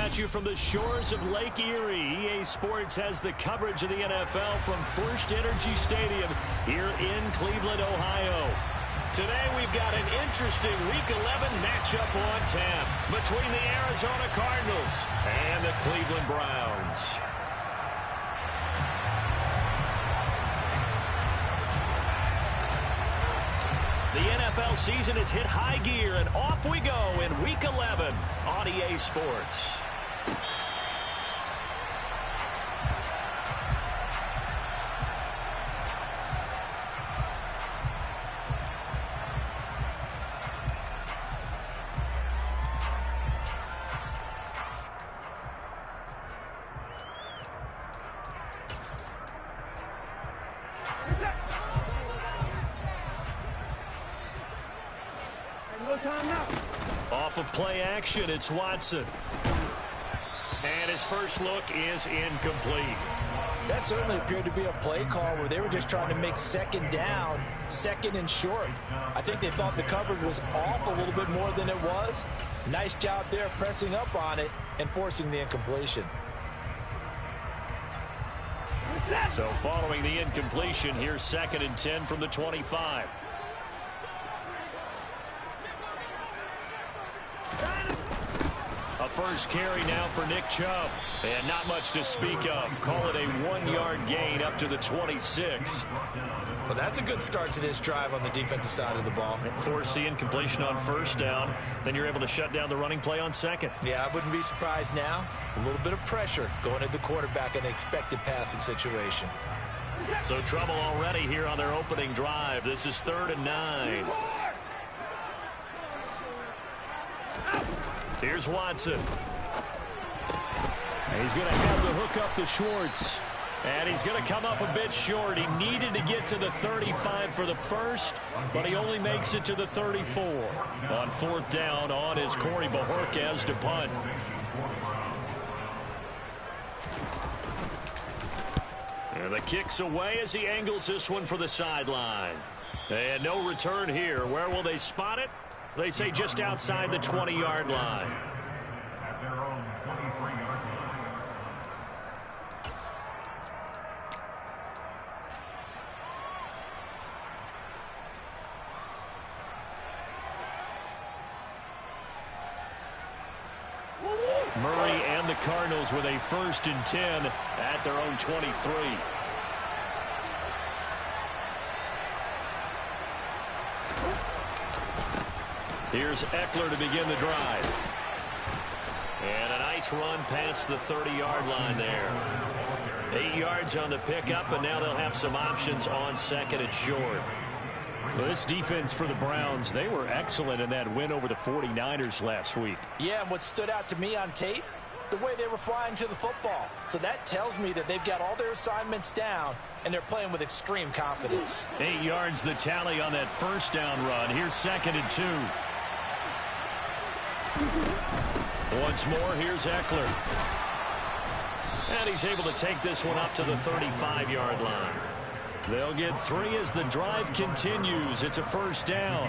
at you from the shores of Lake Erie. EA Sports has the coverage of the NFL from First Energy Stadium here in Cleveland, Ohio. Today we've got an interesting Week 11 matchup on tap between the Arizona Cardinals and the Cleveland Browns. The NFL season has hit high gear, and off we go in Week 11 on EA Sports. Off of play action, it's Watson. And his first look is incomplete. That certainly appeared to be a play call where they were just trying to make second down, second and short. I think they thought the coverage was off a little bit more than it was. Nice job there pressing up on it and forcing the incompletion. So following the incompletion, here's 2nd and 10 from the 25. A first carry now for Nick Chubb. And not much to speak of. Call it a 1-yard gain up to the 26. Well, that's a good start to this drive on the defensive side of the ball. Force the incompletion on first down. Then you're able to shut down the running play on second. Yeah, I wouldn't be surprised now. A little bit of pressure going at the quarterback in an expected passing situation. So trouble already here on their opening drive. This is 3rd and 9. Here's Watson. And he's going to have the hook up to Schwartz. And he's going to come up a bit short. He needed to get to the 35 for the first, but he only makes it to the 34. On 4th down, on is Corey Bojorquez to punt. And the kick's away as he angles this one for the sideline. And no return here. Where will they spot it? They say just outside the 20-yard line. At their own 23-yard line. Murray and the Cardinals with a 1st and 10 at their own 23. Here's Eckler to begin the drive. And a nice run past the 30-yard line there. 8 yards on the pickup, and now they'll have some options on 2nd and short. Well, this defense for the Browns, they were excellent in that win over the 49ers last week. Yeah, and what stood out to me on tape, the way they were flying to the football. So that tells me that they've got all their assignments down, and they're playing with extreme confidence. 8 yards the tally on that first down run. Here's 2nd and 2. Once more, here's Eckler. And he's able to take this one up to the 35-yard line. They'll get 3 as the drive continues. It's a first down.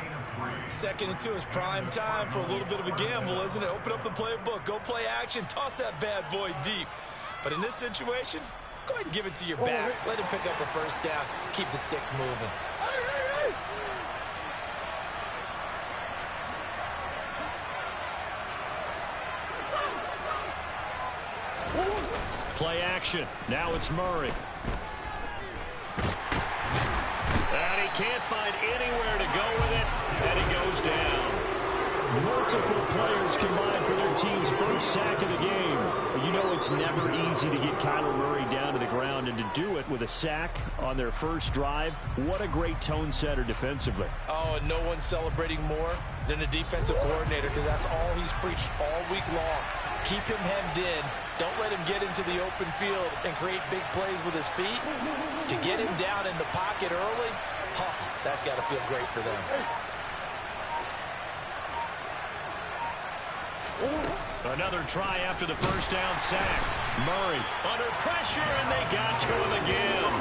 2nd and 2 is prime time for a little bit of a gamble, isn't it? Open up the playbook, go play action, toss that bad boy deep. But in this situation, go ahead and give it to your back. Let him pick up a first down. Keep the sticks moving. Play action. Now it's Murray. And he can't find anywhere to go with it, and he goes down. Multiple players combined for their team's first sack of the game. You know it's never easy to get Kyler Murray down to the ground, and to do it with a sack on their first drive, what a great tone setter defensively. Oh, and no one's celebrating more than the defensive coordinator, because that's all he's preached all week long. Keep him hemmed in. Don't let him get into the open field and create big plays with his feet. To get him down in the pocket early, that's got to feel great for them. Another try after the first down sack. Murray under pressure, and they got to him again.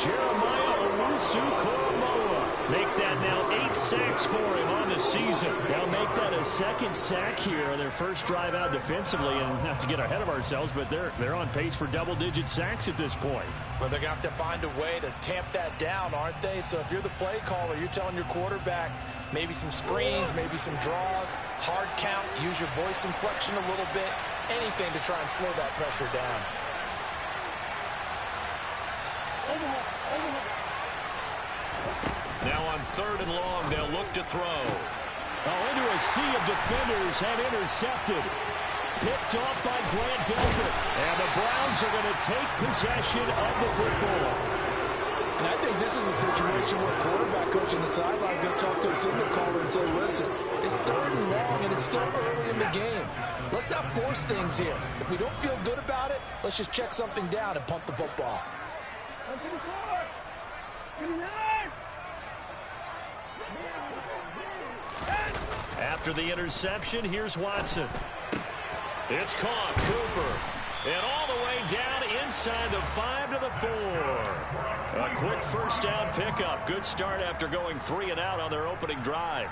Jeremiah Owusu-Koramoah Make that now 8 sacks for him on the season. They'll make that a second sack here on their first drive out defensively. And not to get ahead of ourselves, but they're on pace for double-digit sacks at this point. Well, they're going to have to find a way to tamp that down, aren't they? So if you're the play caller, you're telling your quarterback maybe some screens, maybe some draws, hard count, use your voice inflection a little bit, anything to try and slow that pressure down. Now on 3rd and long, they'll look to throw. Oh, into a sea of defenders and intercepted. Picked off by Grant Delpit. And the Browns are going to take possession of the football. And I think this is a situation where quarterback coach on the sideline is going to talk to a signal caller and say, listen, it's 3rd and long and it's still early in the game. Let's not force things here. If we don't feel good about it, let's just check something down and punt the football. After the interception, here's Watson. It's caught. Cooper. And all the way down inside the 5 to the 4. A quick first down pickup. Good start after going 3 and out on their opening drive.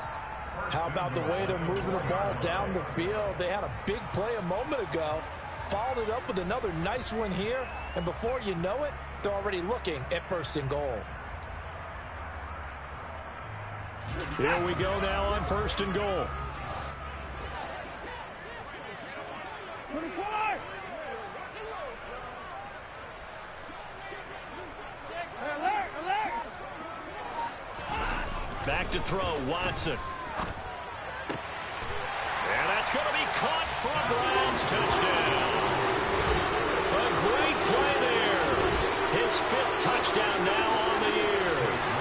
How about the way they're moving the ball down the field? They had a big play a moment ago. Followed it up with another nice one here. And before you know it, they're already looking at 1st and goal. Here we go now on 1st and goal. Back to throw, Watson. And that's going to be caught for a Browns touchdown. A great play there. His 5th touchdown now on the year.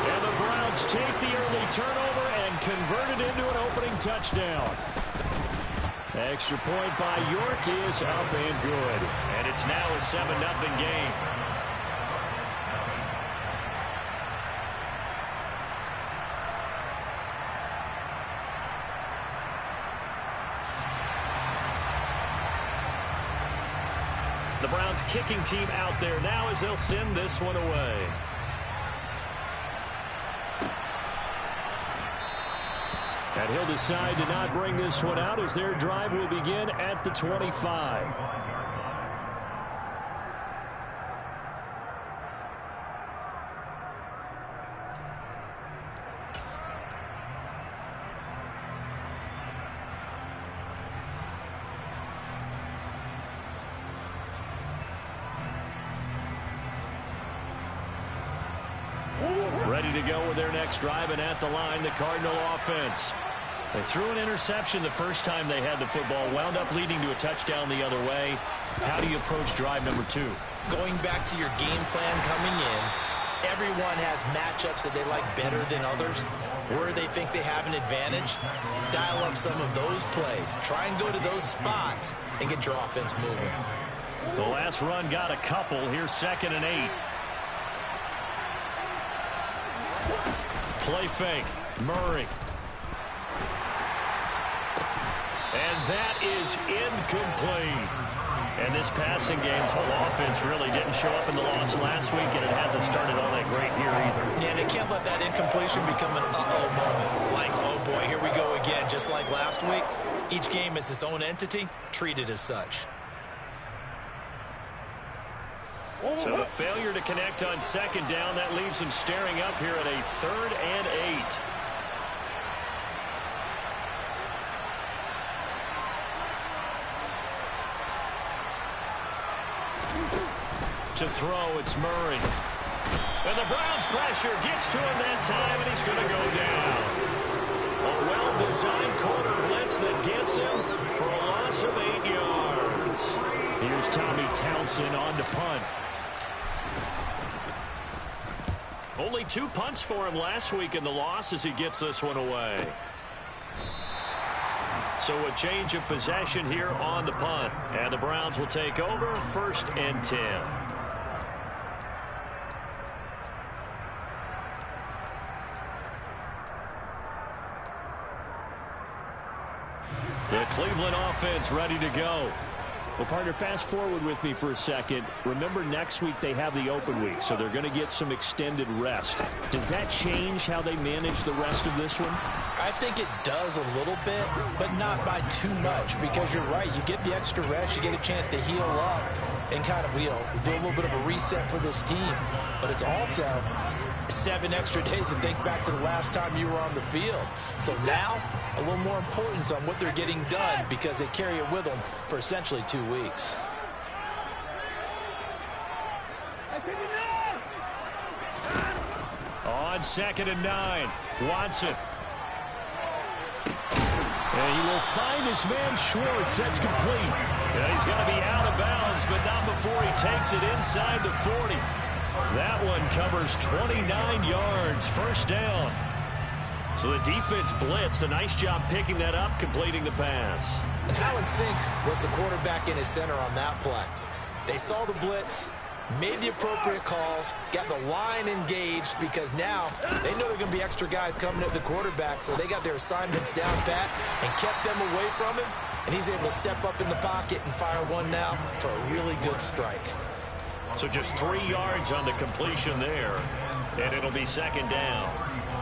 And the Browns take the early turnover and convert it into an opening touchdown. Extra point by York is up and good. And it's now a 7-0 game. The Browns kicking team out there now as they'll send this one away. And he'll decide to not bring this one out as their drive will begin at the 25. Ready to go with their next drive, and at the line, the Cardinal offense. They threw an interception the first time they had the football, wound up leading to a touchdown the other way. How do you approach drive number 2? Going back to your game plan coming in, everyone has matchups that they like better than others. Where they think they have an advantage, dial up some of those plays. Try and go to those spots and get your offense moving. The last run got a couple. Here's 2nd and 8. Play fake. Murray. And that is incomplete. And this passing game's whole offense really didn't show up in the loss last week, and it hasn't started all that great here either. Yeah, and they can't let that incompletion become an uh-oh moment. Like, oh boy, here we go again. Just like last week, each game is its own entity, treated as such. So the failure to connect on 2nd down, that leaves them staring up here at a 3rd and 8. To throw, it's Murray. And the Browns pressure gets to him that time, and he's going to go down. A well-designed corner blitz that gets him for a loss of 8 yards. Here's Tommy Townsend on to punt. Only 2 punts for him last week in the loss as he gets this one away. So a change of possession here on the punt. And the Browns will take over 1st and 10. The Cleveland offense ready to go. Well, partner, fast forward with me for a second. Remember, next week they have the open week, so they're going to get some extended rest. Does that change how they manage the rest of this one? I think it does a little bit, but not by too much, because you're right. You get the extra rest, you get a chance to heal up and kind of, do a little bit of a reset for this team. But it's also 7 extra days to think back to the last time you were on the field. So now, a little more importance on what they're getting done, because they carry it with them for essentially 2 weeks. On 2nd and 9, Watson. And he will find his man Schwartz. That's complete. And he's going to be out of bounds, but not before he takes it inside the 40. That one covers 29 yards, first down. So the defense blitzed. A nice job picking that up, completing the pass. And how in sync was the quarterback in his center on that play? They saw the blitz, made the appropriate calls, got the line engaged, because now they know there are going to be extra guys coming at the quarterback, so they got their assignments down pat and kept them away from him, and he's able to step up in the pocket and fire one now for a really good strike. So just 3 yards on the completion there, and it'll be 2nd down.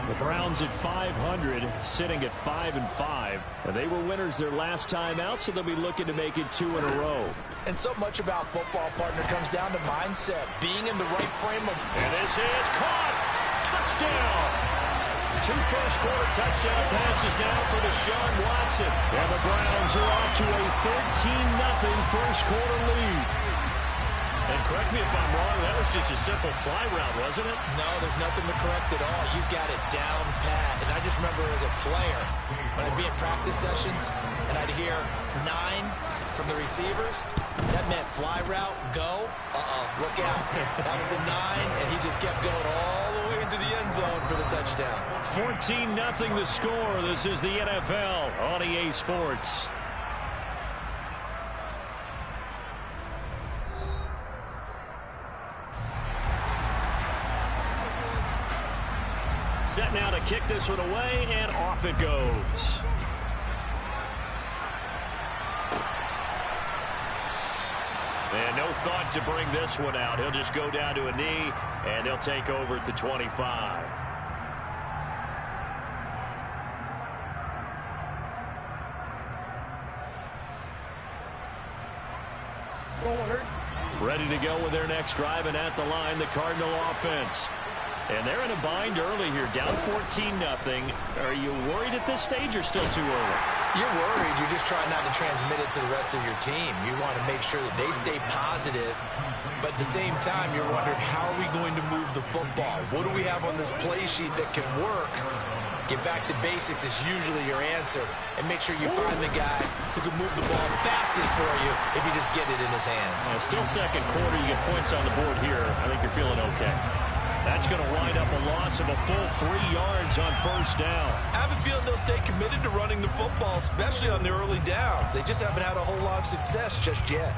The Browns at 500, sitting at 5-5. And they were winners their last time out, so they'll be looking to make it 2 in a row. And so much about football, partner, comes down to mindset, being in the right frame of... And this is caught! Touchdown! 2 first-quarter touchdown passes now for Deshaun Watson. And the Browns are off to a 13-0 first-quarter lead. And correct me if I'm wrong, that was just a simple fly route, wasn't it? No, there's nothing to correct at all. You've got it down pat. And I just remember as a player, when I'd be in practice sessions, and I'd hear 9 from the receivers, that meant fly route, go, look out. That was the 9, and he just kept going all the way into the end zone for the touchdown. 14-0 the score. This is the NFL on EA Sports. Set now to kick this one away, and off it goes. And no thought to bring this one out. He'll just go down to a knee, and they'll take over at the 25. Ready to go with their next drive, and at the line, the Cardinal offense. And they're in a bind early here, down 14-0. Are you worried at this stage or still too early? You're worried. You're just trying not to transmit it to the rest of your team. You want to make sure that they stay positive, but at the same time, you're wondering, how are we going to move the football? What do we have on this play sheet that can work? Get back to basics is usually your answer, and make sure you find the guy who can move the ball fastest for you if you just get it in his hands. Still second quarter. You get points on the board here. I think you're feeling okay. That's going to wind up a loss of a full 3 yards on first down. I have a feeling they'll stay committed to running the football, especially on the early downs. They just haven't had a whole lot of success just yet.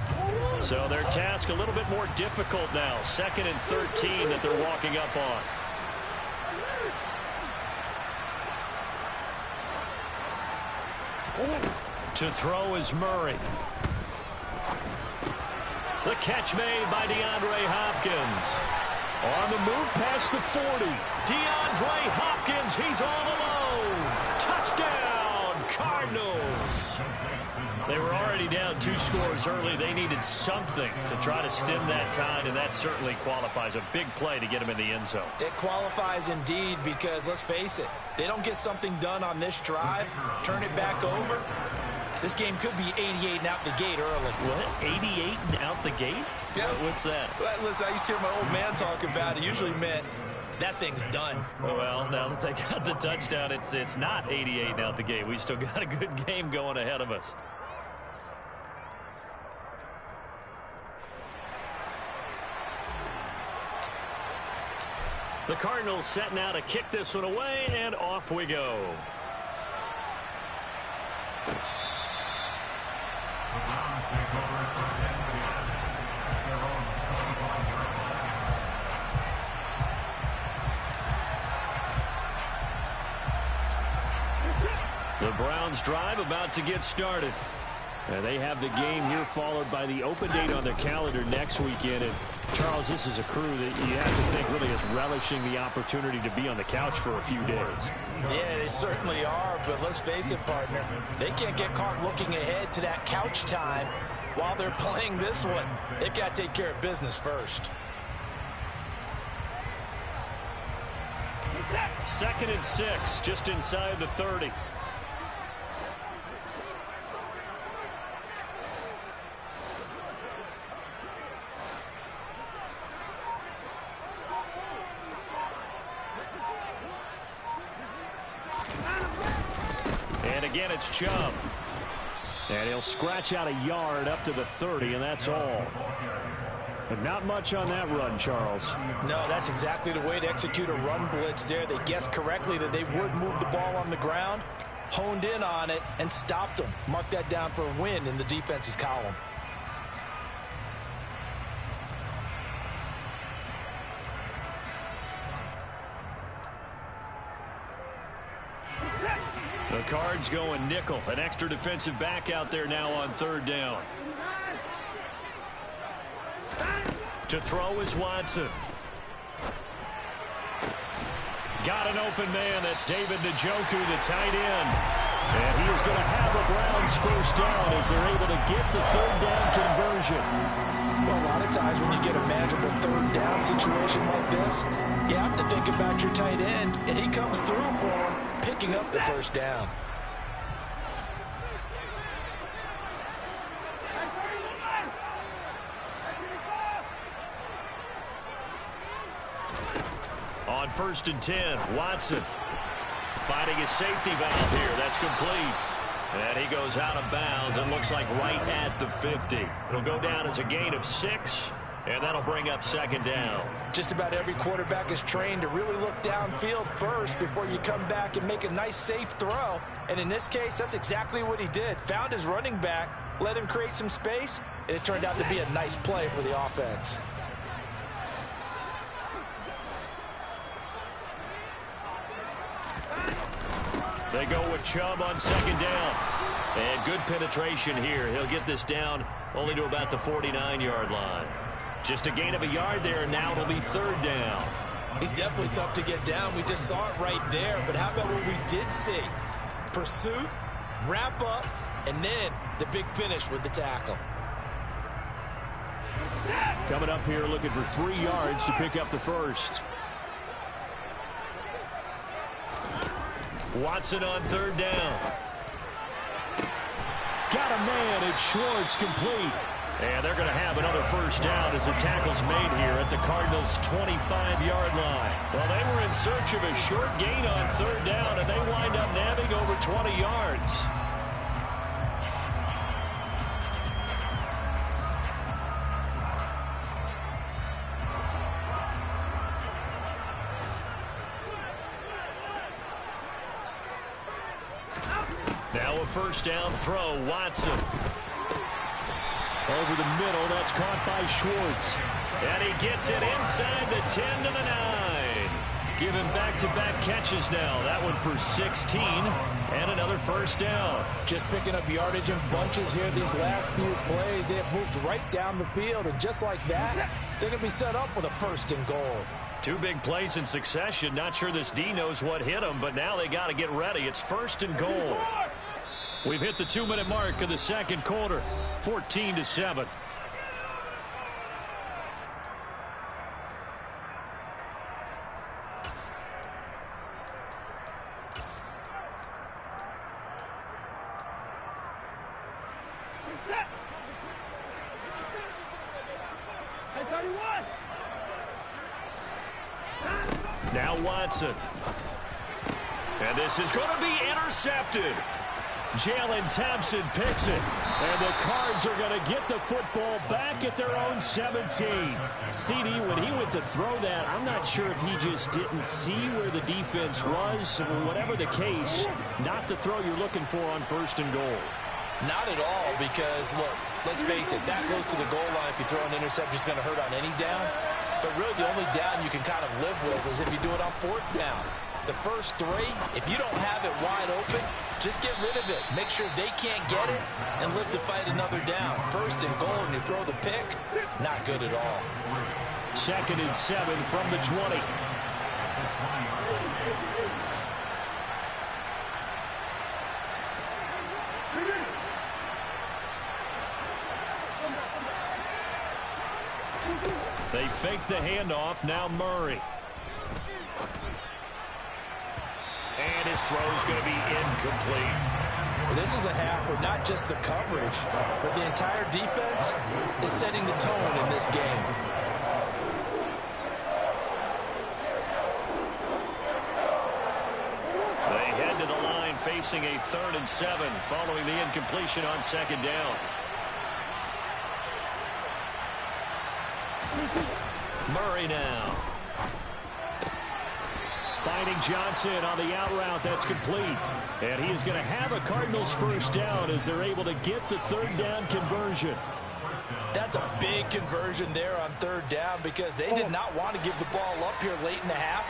So their task a little bit more difficult now. 2nd and 13 that they're walking up on. To throw is Murray. The catch made by DeAndre Hopkins. On the move past the 40. DeAndre Hopkins, he's all alone. Touchdown, Cardinals. They were already down 2 scores early. They needed something to try to stem that tide, and that certainly qualifies. A big play to get him in the end zone. It qualifies indeed, because let's face it, they don't get something done on this drive, turn it back over. This game could be 88 and out the gate early. What? 88 and out the gate? Yeah. What's that? Well, listen, I used to hear my old man talk about it. It usually meant that thing's done. Well, now that they got the touchdown, it's not 88 and out the gate. We still got a good game going ahead of us. The Cardinals set now to kick this one away, and off we go. The Browns drive about to get started. They have the game here followed by the open date on their calendar next weekend. And Charles, this is a crew that you have to think really is relishing the opportunity to be on the couch for a few days. Yeah, they certainly are, but let's face it, partner. They can't get caught looking ahead to that couch time while they're playing this one. They've got to take care of business first. 2nd and 6, just inside the 30. And again, it's Chubb. And he'll scratch out a yard up to the 30, and that's all. But not much on that run, Charles. No, that's exactly the way to execute a run blitz there. They guessed correctly that they would move the ball on the ground, honed in on it, and stopped them. Mark that down for a win in the defense's column. The Cards going nickel. An extra defensive back out there now on 3rd down. To throw is Watson. Got an open man. That's David Njoku, the tight end. And he is going to have a Browns first down as they're able to get the 3rd down conversion. Well, a lot of times when you get a manageable 3rd down situation like this, you have to think about your tight end, and he comes through for him, picking up the first down. On 1st and 10, Watson finding his safety valve here. That's complete. And he goes out of bounds and looks like right at the 50. It'll go down as a gain of 6, and that'll bring up 2nd down. Just about every quarterback is trained to really look downfield first before you come back and make a nice, safe throw. And in this case, that's exactly what he did. Found his running back, let him create some space, and it turned out to be a nice play for the offense. They go with Chubb on 2nd down. And good penetration here. He'll get this down only to about the 49-yard line. Just a gain of a yard there, and now it'll be 3rd down. He's definitely tough to get down. We just saw it right there. But how about what we did see? Pursuit, wrap up, and then the big finish with the tackle. Coming up here looking for 3 yards to pick up the first. Watson on 3rd down. Got a man. It's Schwartz, complete. And they're going to have another first down as the tackle's made here at the Cardinals' 25-yard line. Well, they were in search of a short gain on 3rd down, and they wind up nabbing over 20 yards. Now a first down throw, Watson. Over the middle, that's caught by Schwartz. And he gets it inside the 10 to the 9. Giving back-to-back catches now. That one for 16 and another first down. Just picking up yardage in bunches here these last few plays. They have moved right down the field, and just like that, they're going to be set up with a 1st and goal. 2 big plays in succession. Not sure this D knows what hit them, but now they got to get ready. It's 1st and goal. We've hit the 2-minute mark of the 2nd quarter. 14-7. Now Watson. And this is going to be intercepted. Jalen Thompson picks it. And the Cards are going to get the football back at their own 17. CD, when he went to throw that, I'm not sure if he just didn't see where the defense was. Whatever the case, not the throw you're looking for on 1st and goal. Not at all, because, look, let's face it, that goes to the goal line. If you throw an interception, it's going to hurt on any down. But really, the only down you can kind of live with is if you do it on 4th down. The first 3, if you don't have it wide open, Just get rid of it. Make sure they can't get it and live to fight another down. First and goal, and you throw the pick. Not good at all. 2nd and 7 from the 20. They fake the handoff. Now Murray. And his throw's going to be incomplete. This is a half where not just the coverage, but the entire defense is setting the tone in this game. They head to the line facing a 3rd and 7 following the incompletion on 2nd down. Murray now. Finding Johnson on the out route. That's complete. And he is going to have a Cardinals first down as they're able to get the 3rd down conversion. That's a big conversion there on 3rd down because they did not want to give the ball up here late in the half.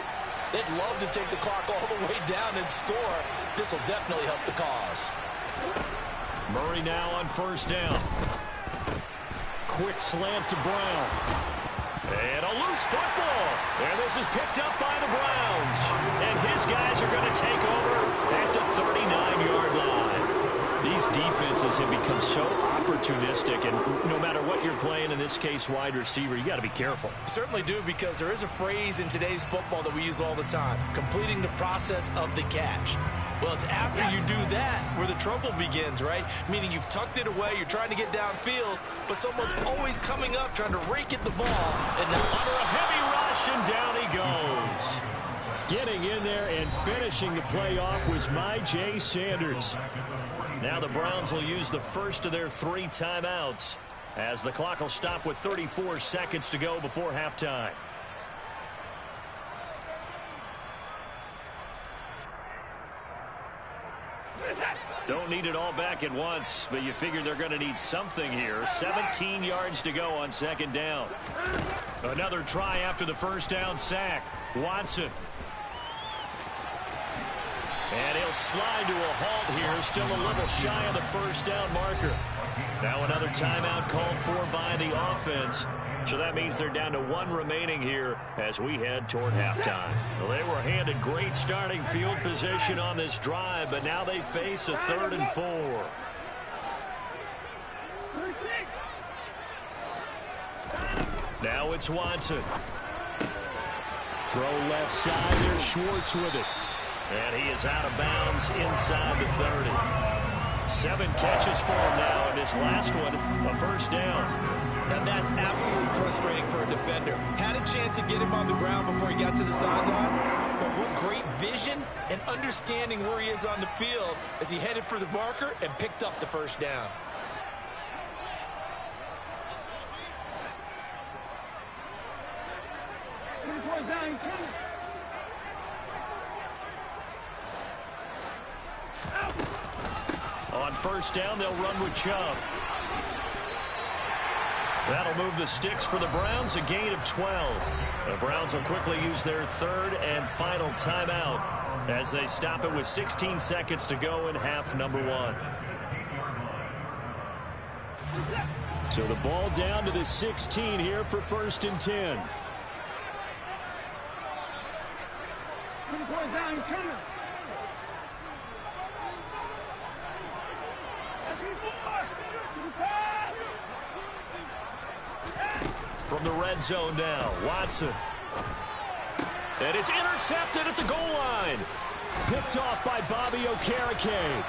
They'd love to take the clock all the way down and score. This will definitely help the cause. Murray now on 1st down. Quick slant to Brown. And a loose football. And this is picked up by the Browns. And his guys are going to take over at the 39-yard line. These defenses have become so opportunistic, and no matter what you're playing, in this case wide receiver, you got to be careful. Certainly do, because there is a phrase in today's football that we use all the time: completing the process of the catch. Well, it's after you do that where the trouble begins, right? Meaning you've tucked it away, you're trying to get downfield, but someone's always coming up trying to rake at the ball, and now under a heavy rush, and down he goes. Getting in there and finishing the play off was Myjai Sanders. Now the Browns will use the first of their 3 timeouts as the clock will stop with 34 seconds to go before halftime. Don't need it all back at once, but you figure they're going to need something here. 17 yards to go on 2nd down. Another try after the first down sack. Watson. And he'll slide to a halt here, still a little shy of the first down marker. Now another timeout called for by the offense. So that means they're down to 1 remaining here as we head toward halftime. Well, they were handed great starting field position on this drive, but now they face a 3rd and 4. Now it's Watson. Throw left side. There's Schwartz with it. And he is out of bounds inside the 30. 7 catches for him now, and this last one, a first down. Now that's absolutely frustrating for a defender. Had a chance to get him on the ground before he got to the sideline, but what great vision and understanding where he is on the field as he headed for the marker and picked up the first down. On first down, they'll run with Chubb. That'll move the sticks for the Browns, a gain of 12. The Browns will quickly use their 3rd and final timeout as they stop it with 16 seconds to go in half number 1. So the ball down to the 16 here for 1st and 10. From the red zone now, Watson. And it's intercepted at the goal line. Picked off by Bobby Okereke.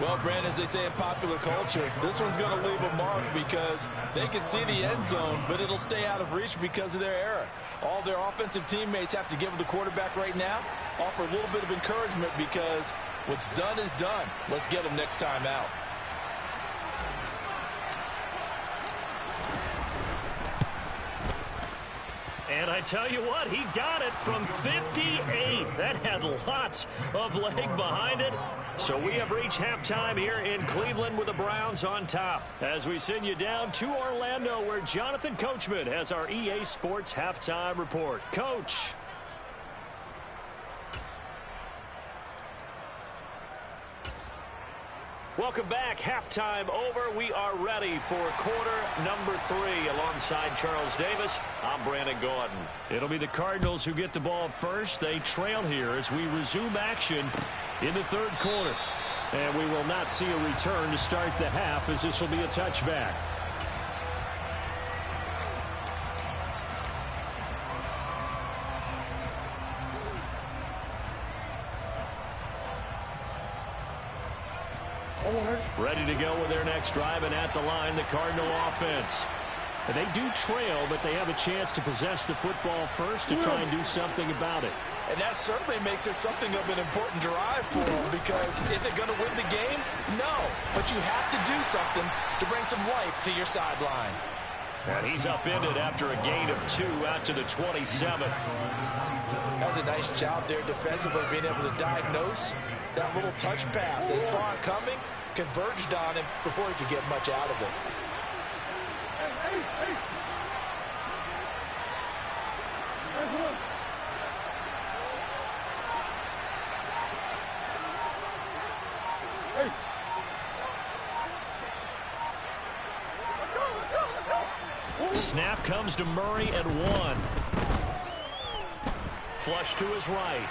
Well, Brand, as they say in popular culture, this one's going to leave a mark because they can see the end zone, but it'll stay out of reach because of their error. All their offensive teammates have to give the quarterback right now, offer a little bit of encouragement because what's done is done. Let's get them next time out. And I tell you what, he got it from 58. That had lots of leg behind it. So we have reached halftime here in Cleveland with the Browns on top. As we send you down to Orlando, where Jonathan Coachman has our EA Sports halftime report. Coach. Welcome back. Halftime over. We are ready for quarter number 3. Alongside Charles Davis, I'm Brandon Gaudin. It'll be the Cardinals who get the ball first. They trail here as we resume action in the third quarter. And we will not see a return to start the half, as this will be a touchback. Ready to go with their next drive, and at the line, the Cardinal offense. And they do trail, but they have a chance to possess the football first to try and do something about it. And that certainly makes it something of an important drive for them, because is it going to win the game? No, but you have to do something to bring some life to your sideline. And he's upended after a gain of 2 out to the 27. That's a nice job there defensively, being able to diagnose that little touch pass. They saw it coming, converged on him before he could get much out of it. Snap comes to Murray at 1. Flush to his right.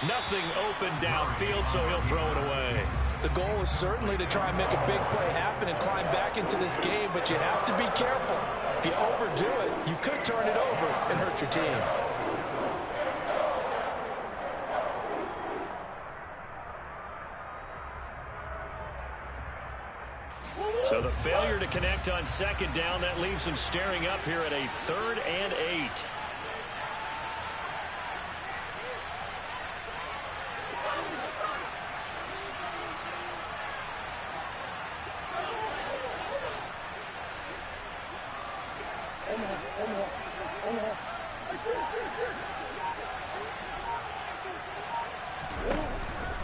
Nothing open downfield, so he'll throw it away. The goal is certainly to try and make a big play happen and climb back into this game, but you have to be careful. If you overdo it, you could turn it over and hurt your team. So the failure to connect on second down, that leaves him staring up here at a 3rd and 8.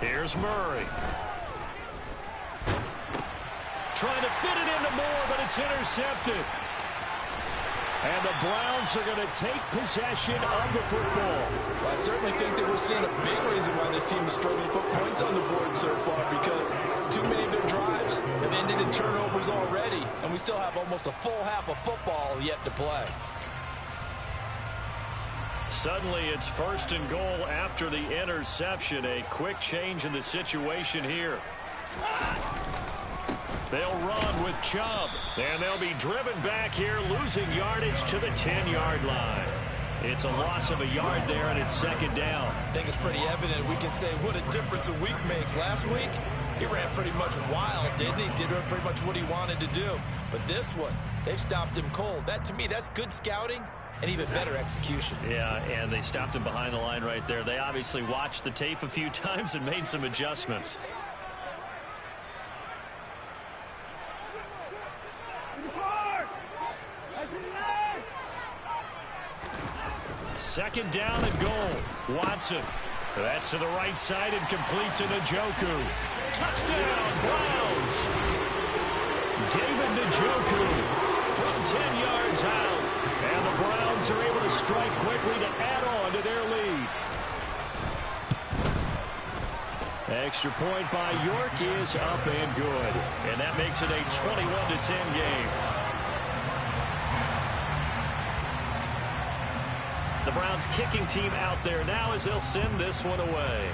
Here's Murray. Trying to fit it into Moore, but it's intercepted. And the Browns are going to take possession of the football. Well, I certainly think that we're seeing a big reason why this team is struggling to put points on the board so far, because too many of their drives have ended in turnovers already, and we still have almost a full half of football yet to play. Suddenly, it's 1st and goal after the interception. A quick change in the situation here. They'll run with Chubb, and they'll be driven back here, losing yardage to the 10-yard line. It's a loss of a yard there, and it's 2nd down. I think it's pretty evident. We can say what a difference a week makes. Last week, he ran pretty much wild, didn't he? Did pretty much what he wanted to do. But this one, they've stopped him cold. That, to me, that's good scouting and even better execution. Yeah, and they stopped him behind the line right there. They obviously watched the tape a few times and made some adjustments. Second down and goal. Watson. That's to the right side and complete to Njoku. Touchdown, Browns. David Njoku from 10 yards out. And the Browns are able to strike quickly to add on to their lead. Extra point by York is up and good. And that makes it a 21-10 game. The Browns kicking team out there now as they'll send this one away.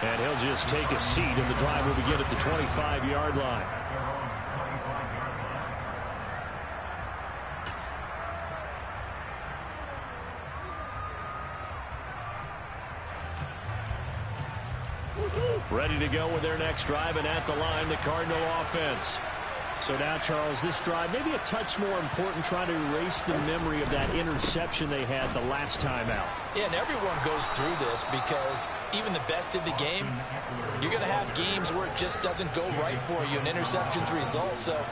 And he'll just take a seat, and the drive will begin at the 25-yard line. Ready to go with their next drive, and at the line, the Cardinal offense. So now, Charles, this drive maybe a touch more important, trying to erase the memory of that interception they had the last time out. Yeah, and everyone goes through this, because even the best in the game, you're going to have games where it just doesn't go right for you, and interceptions result. So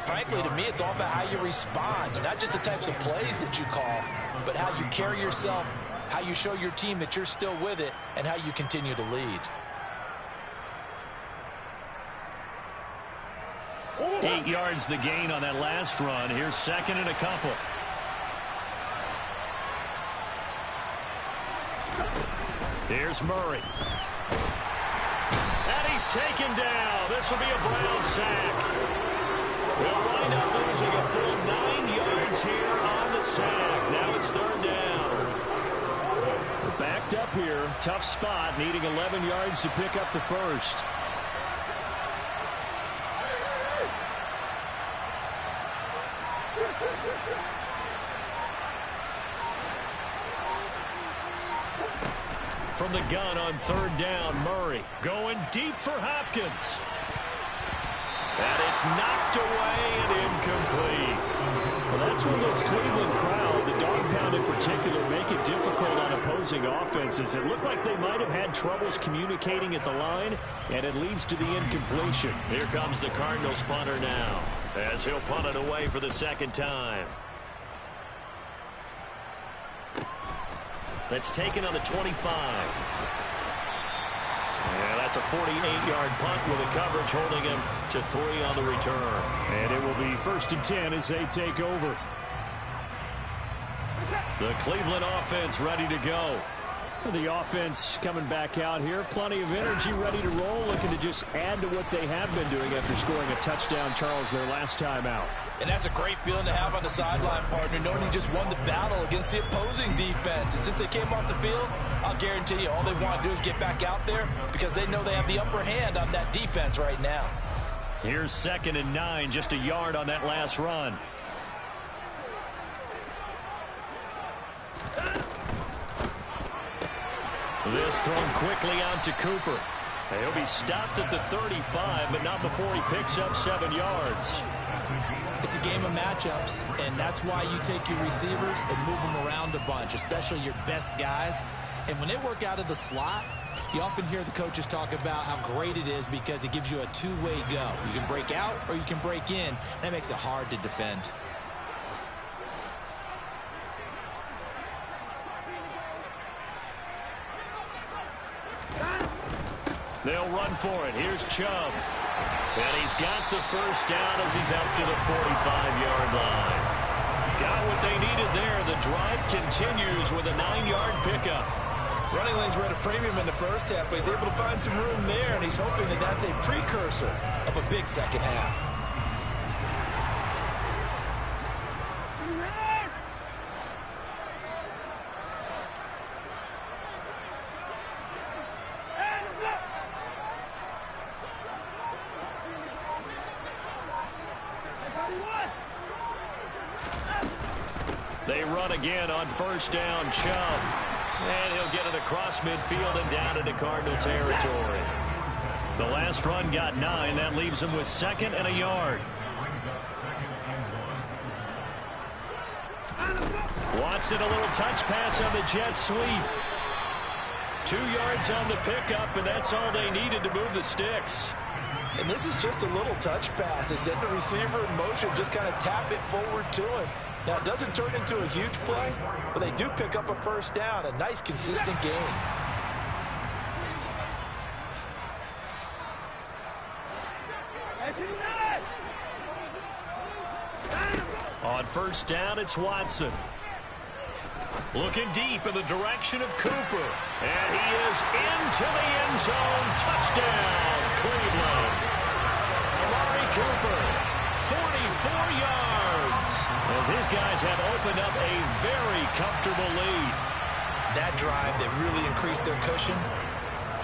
frankly, to me, it's all about how you respond, not just the types of plays that you call, but how you carry yourself, how you show your team that you're still with it, and how you continue to lead. 8 yards the gain on that last run. Here's second and a couple. Here's Murray. And he's taken down. This will be a Brown sack. They'll wind up losing a full 9 yards here on the sack. Now it's third down. Backed up here. Tough spot. Needing 11 yards to pick up the first. From the gun on third down, Murray going deep for Hopkins. And it's knocked away and incomplete. Well, that's when this Cleveland crowd, the dog pound in particular, make it difficult on opposing offenses. It looked like they might have had troubles communicating at the line, and it leads to the incompletion. Here comes the Cardinals punter now, as he'll punt it away for the second time. That's taken on the 25. Yeah, that's a 48-yard punt with a coverage holding him to 3 on the return. And it will be 1st and 10 as they take over. The Cleveland offense ready to go. The offense coming back out here. Plenty of energy, ready to roll, looking to just add to what they have been doing after scoring a touchdown, Charles, their last time out. And that's a great feeling to have on the sideline, partner, knowing you just won the battle against the opposing defense. And since they came off the field, I'll guarantee you all they want to do is get back out there because they know they have the upper hand on that defense right now. Here's 2nd and 9, just a yard on that last run. This thrown quickly out to Cooper. He'll be stopped at the 35, but not before he picks up 7 yards. It's a game of matchups, and that's why you take your receivers and move them around a bunch, especially your best guys. And when they work out of the slot, you often hear the coaches talk about how great it is because it gives you a two-way go. You can break out or you can break in. That makes it hard to defend. They'll run for it. Here's Chubb. And he's got the first down as he's up to the 45-yard line. Got what they needed there. The drive continues with a 9-yard pickup. Running lanes were at a premium in the first half, but he's able to find some room there, and he's hoping that that's a precursor of a big second half. They run again on first down, Chubb. And he'll get it across midfield and down into Cardinal territory. The last run got 9. That leaves him with 2nd and a yard. Watson, a little touch pass on the jet sweep. 2 yards on the pickup, and that's all they needed to move the sticks. And this is just a little touch pass. They set the receiver in motion, just kind of tap it forward to him. Now, it doesn't turn into a huge play, but they do pick up a first down, a nice, consistent gain. On first down, it's Watson. Looking deep in the direction of Cooper. And he is into the end zone. Touchdown, Cleveland. Amari Cooper, 44 yards. As his guys have opened up a very comfortable lead. That drive that really increased their cushion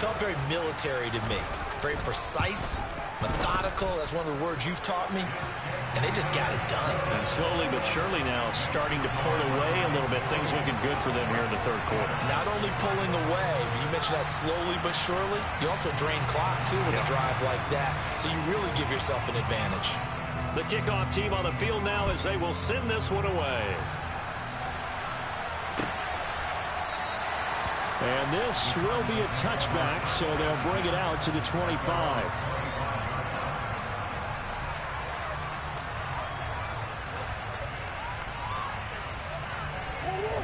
felt very military to me. Very precise, methodical, that's one of the words you've taught me. And they just got it done. And slowly but surely now starting to pull away a little bit. Things looking good for them here in the third quarter. Not only pulling away, but you mentioned that slowly but surely. You also drain clock, too, with a drive like that. So you really give yourself an advantage. The kickoff team on the field now as they will send this one away. And this will be a touchback, so they'll bring it out to the 25.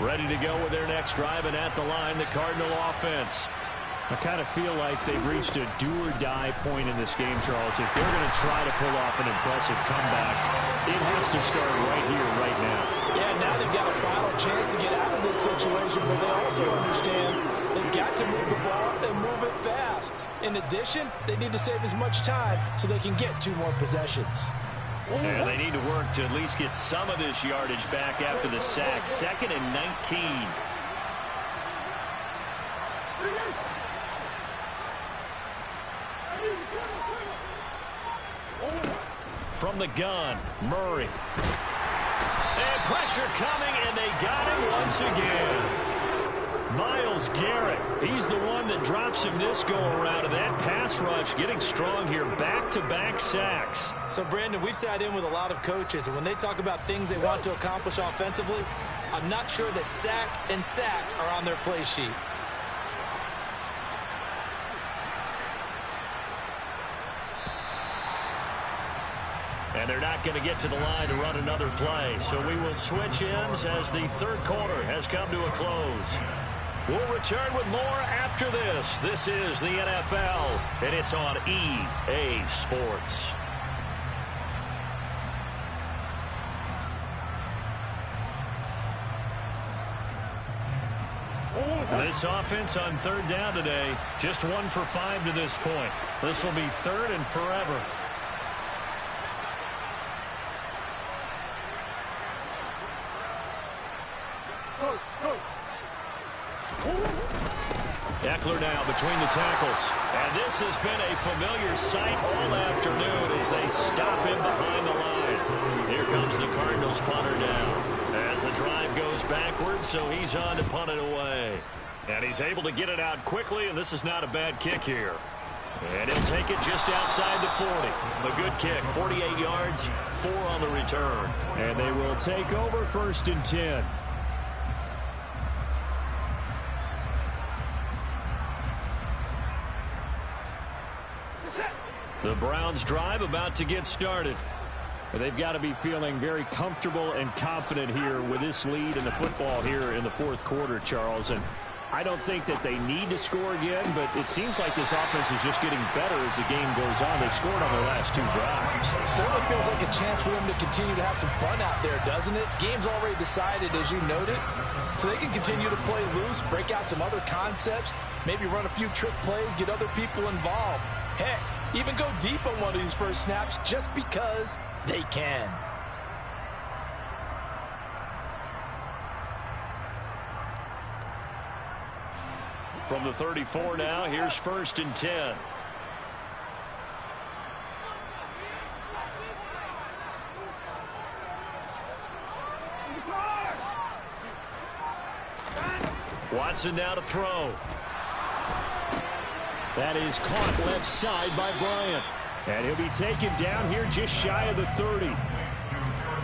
Ready to go with their next drive, and at the line, the Cardinal offense. I kind of feel like they've reached a do-or-die point in this game, Charles. If they're going to try to pull off an impressive comeback, it has to start right here, right now. Yeah, now they've got a final chance to get out of this situation, but they also understand they've got to move the ball and move it fast. In addition, they need to save as much time so they can get 2 more possessions. And they need to work to at least get some of this yardage back after the sack. 2nd and 19. From the gun, Murray. And pressure coming, and they got him once again. Myles Garrett, he's the one that drops him this go-around, and that pass rush getting strong here. Back-to-back sacks. So, Brandon, we sat in with a lot of coaches, and when they talk about things they want to accomplish offensively, I'm not sure that sack and sack are on their play sheet. And they're not going to get to the line to run another play. So we will switch ends as the 3rd quarter has come to a close. We'll return with more after this. This is the NFL, and it's on EA Sports. This offense on 3rd down today, just 1 for 5 to this point. This will be 3rd and forever. Eckler now between the tackles. And this has been a familiar sight all afternoon as they stop him behind the line. Here comes the Cardinals punter down. As the drive goes backwards, so he's on to punt it away. And he's able to get it out quickly, and this is not a bad kick here. And he'll take it just outside the 40. A good kick, 48 yards, 4 on the return. And they will take over 1st and 10. The Browns drive about to get started. They've got to be feeling very comfortable and confident here with this lead in the football here in the 4th quarter, Charles. And I don't think that they need to score again, but it seems like this offense is just getting better as the game goes on. They've scored on their last 2 drives. It certainly feels like a chance for them to continue to have some fun out there, doesn't it? Game's already decided, as you noted, so they can continue to play loose, break out some other concepts, maybe run a few trick plays, get other people involved. Heck, even go deep on one of these first snaps just because they can. From the 34 now, here's 1st and 10. Watson now to throw. That is caught left side by Bryant. And he'll be taken down here just shy of the 30.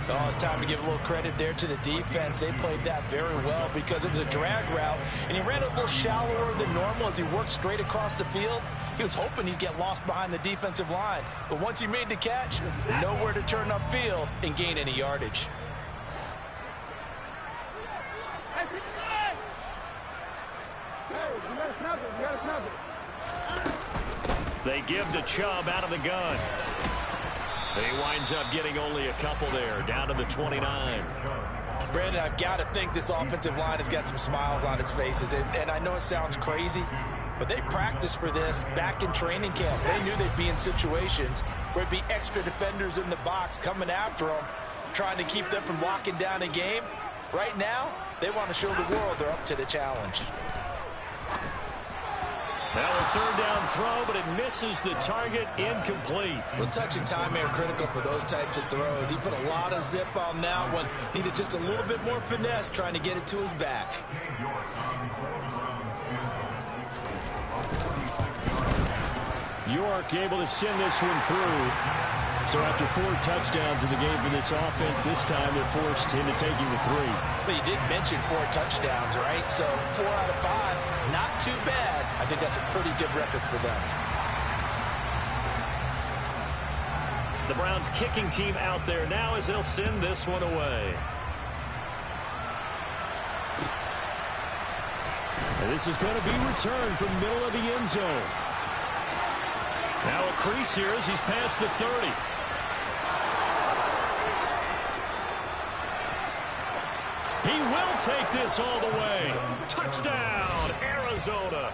Oh, it's time to give a little credit there to the defense. They played that very well because it was a drag route, and he ran a little shallower than normal as he worked straight across the field. He was hoping he'd get lost behind the defensive line. But once he made the catch, nowhere to turn upfield and gain any yardage. They give to Chubb out of the gun. He winds up getting only a couple there, down to the 29. Brandon, I've got to think this offensive line has got some smiles on its faces. And I know it sounds crazy, but they practiced for this back in training camp. They knew they'd be in situations where it'd be extra defenders in the box coming after them, trying to keep them from locking down a game. Right now, they want to show the world they're up to the challenge. Now a 3rd down throw, but it misses the target, incomplete. Well, touch and time are critical for those types of throws. He put a lot of zip on that one. Needed just a little bit more finesse trying to get it to his back. York able to send this one through. So after 4 touchdowns in the game for this offense, this time they're forced into taking the 3. But you did mention 4 touchdowns, right? So 4 out of 5, not too bad. I think that's a pretty good record for them. The Browns kicking team out there now as they'll send this one away. And this is going to be returned from the middle of the end zone. Now a crease here as he's past the 30. He will take this all the way. Touchdown, Arizona.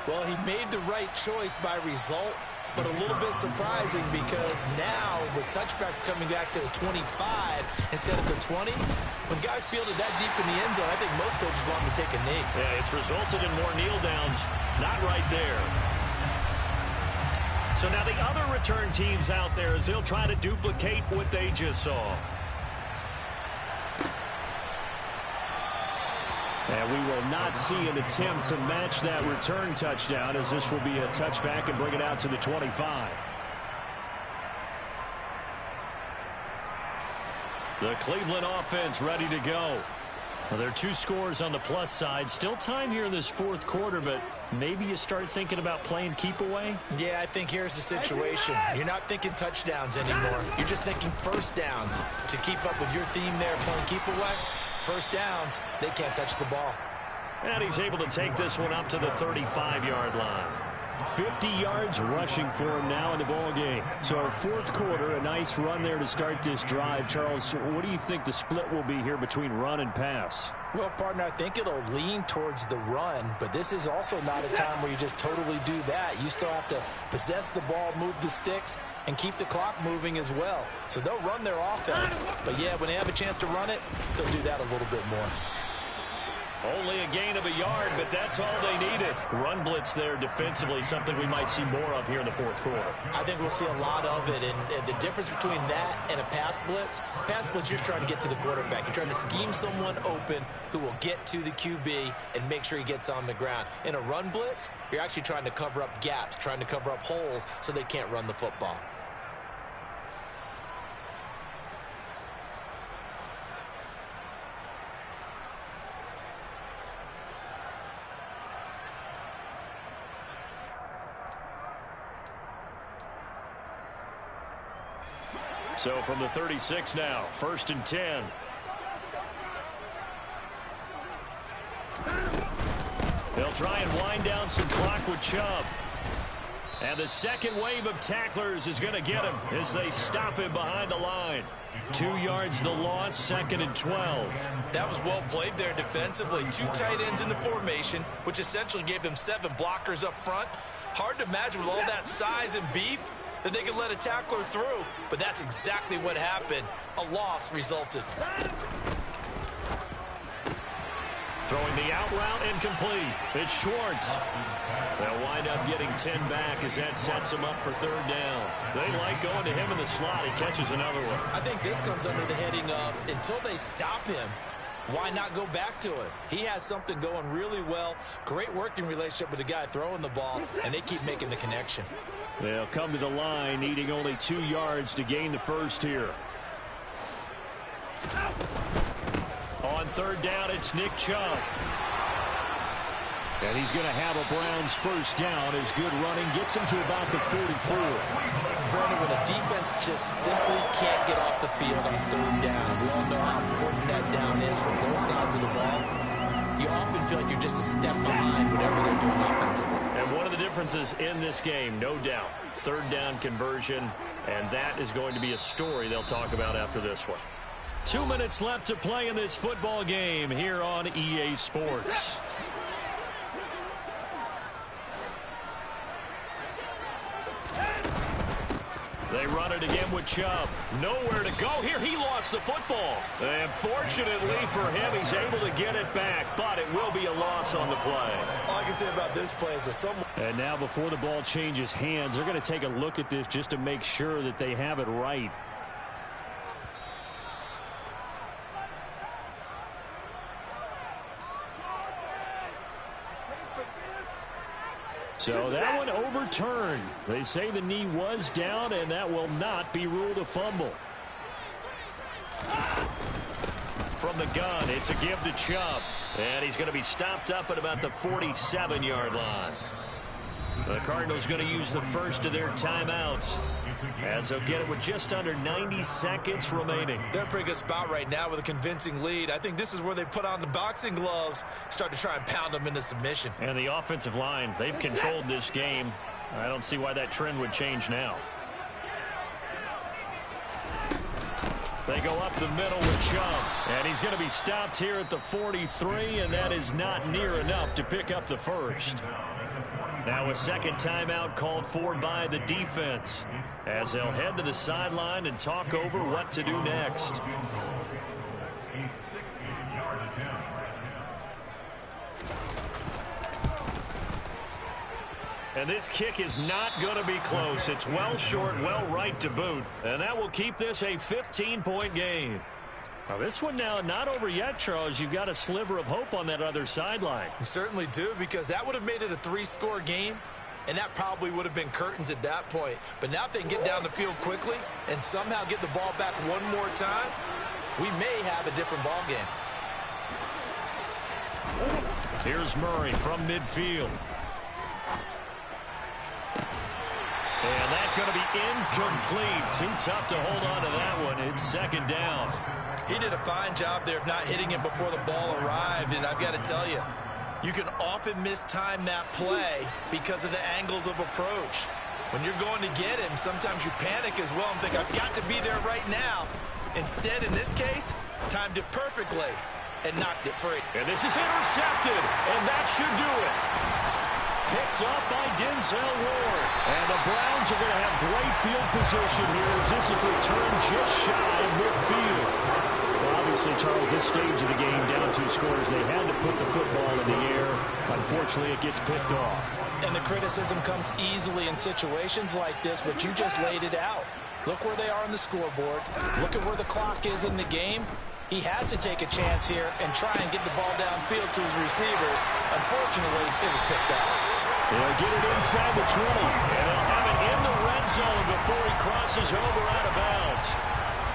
Well, he made the right choice by result, but a little bit surprising because now with touchbacks coming back to the 25 instead of the 20, when guys fielded that deep in the end zone, I think most coaches want him to take a knee. Yeah, it's resulted in more kneel downs. Not right there. So now the other return teams out there as they'll try to duplicate what they just saw. And we will not see an attempt to match that return touchdown, as this will be a touchback and bring it out to the 25. The Cleveland offense ready to go. Well, there are 2 scores on the plus side. Still time here in this fourth quarter, but maybe you start thinking about playing keep away? Yeah, I think here's the situation. You're not thinking touchdowns anymore. You're just thinking first downs. To keep up with your theme there, playing keep away, first downs, they can't touch the ball. And he's able to take this one up to the 35-yard line. 50 yards rushing for him now in the ball game. So fourth quarter, a nice run there to start this drive. Charles, what do you think the split will be here between run and pass? Well, partner, I think it'll lean towards the run, but this is also not a time where you just totally do that. You still have to possess the ball, move the sticks, and keep the clock moving as well. So they'll run their offense, but yeah, when they have a chance to run it, they'll do that a little bit more. Only a gain of a yard, but that's all they needed. Run blitz there defensively, something we might see more of here in the fourth quarter. I think we'll see a lot of it, and the difference between that and a pass blitz, you're just trying to get to the quarterback. You're trying to scheme someone open who will get to the QB and make sure he gets on the ground. In a run blitz, you're actually trying to cover up gaps, trying to cover up holes so they can't run the football. So from the 36 now, 1st and 10. They'll try and wind down some clock with Chubb. And the second wave of tacklers is going to get him as they stop him behind the line. 2 yards the loss, 2nd and 12. That was well played there defensively. 2 tight ends in the formation, which essentially gave them 7 blockers up front. Hard to imagine with all that size and beef that they could let a tackler through, but that's exactly what happened. A loss resulted. Throwing the out route incomplete. It's Schwartz. They'll wind up getting 10 back as that sets them up for 3rd down. They like going to him in the slot. He catches another one. I think this comes under the heading of until they stop him, why not go back to it? He has something going really well. Great working relationship with the guy throwing the ball, and they keep making the connection. They'll come to the line, needing only 2 yards to gain the first here. On 3rd down, it's Nick Chubb. And he's going to have a Browns first down as good running gets him to about the 44. Brandon, when a defense just simply can't get off the field on 3rd down, we all know how important that down is for both sides of the ball. You often feel like you're just a step behind whatever they're doing offensively. And one of the differences in this game, no doubt, 3rd down conversion, and that is going to be a story they'll talk about after this one. 2 minutes left to play in this football game here on EA Sports. They run it again with Chubb. Nowhere to go here. He lost the football. And fortunately for him, he's able to get it back, but it will be a loss on the play. All I can say about this play is that someone... And now before the ball changes hands, they're going to take a look at this just to make sure that they have it right. So that one overturned. They say the knee was down, and that will not be ruled a fumble. From the gun, it's a give to Chubb. And he's going to be stopped up at about the 47-yard line. The Cardinals going to use the first of their timeouts, as they'll get it with just under 90 seconds remaining. They're in a pretty good spot right now with a convincing lead. I think this is where they put on the boxing gloves, start to try and pound them into submission. And the offensive line, they've controlled this game. I don't see why that trend would change now. They go up the middle with Chubb. And he's going to be stopped here at the 43, and that is not near enough to pick up the first. Now a second timeout called for by the defense, as they'll head to the sideline and talk over what to do next. And this kick is not going to be close. It's well short, well right to boot. And that will keep this a 15-point game. Now this one now not over yet, Charles. You've got a sliver of hope on that other sideline. You certainly do, because that would have made it a 3-score game, and that probably would have been curtains at that point. But now if they can get down the field quickly and somehow get the ball back one more time, we may have a different ball game. Here's Murray from midfield. And that's going to be incomplete. Too tough to hold on to that one. It's second down. He did a fine job there of not hitting it before the ball arrived, and I've got to tell you, you can often mistime that play because of the angles of approach. When you're going to get him, sometimes you panic as well and think, I've got to be there right now. Instead, in this case, timed it perfectly and knocked it free. And this is intercepted, and that should do it. Picked up by Denzel Ward. And the Browns are going to have great field position here as this is returned just shy of midfield. Well, obviously, Charles, this stage of the game, down 2 scores, they had to put the football in the air. Unfortunately, it gets picked off. And the criticism comes easily in situations like this, but you just laid it out. Look where they are on the scoreboard. Look at where the clock is in the game. He has to take a chance here and try and get the ball downfield to his receivers. Unfortunately, it was picked off. They'll get it inside the 20, and they'll have it in the red zone before he crosses over out of bounds.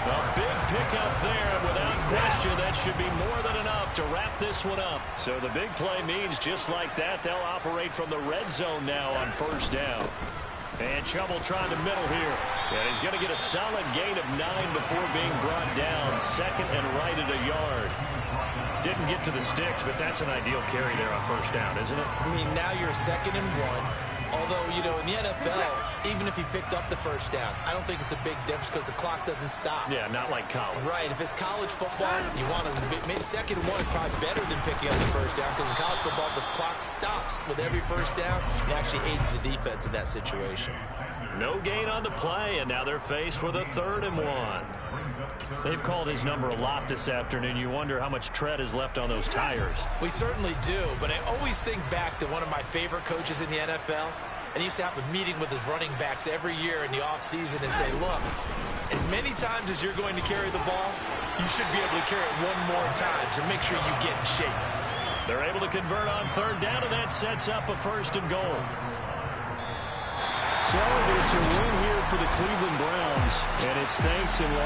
A big pickup there, without question. That should be more than enough to wrap this one up. So the big play means just like that, they'll operate from the red zone now on first down. And Chubb will try the middle here. And he's going to get a solid gain of 9 before being brought down. Second and right at a yard. Didn't get to the sticks, but that's an ideal carry there on first down, isn't it? I mean, now you're 2nd and 1. Although, you know, in the NFL, even if he picked up the first down, I don't think it's a big difference because the clock doesn't stop. Yeah, not like college. Right. If it's college football, you want to, 2nd and 1 is probably better than picking up the first down because in college football, the clock stops with every first down and actually aids the defense in that situation. No gain on the play, and now they're faced with a 3rd and 1. They've called his number a lot this afternoon. You wonder how much tread is left on those tires. We certainly do, but I always think back to one of my favorite coaches in the NFL, and he used to have a meeting with his running backs every year in the offseason and say, look, as many times as you're going to carry the ball, you should be able to carry it one more time, so make sure you get in shape. They're able to convert on 3rd down, and that sets up a 1st and goal. So it's a win here for the Cleveland Browns, and it's thanks in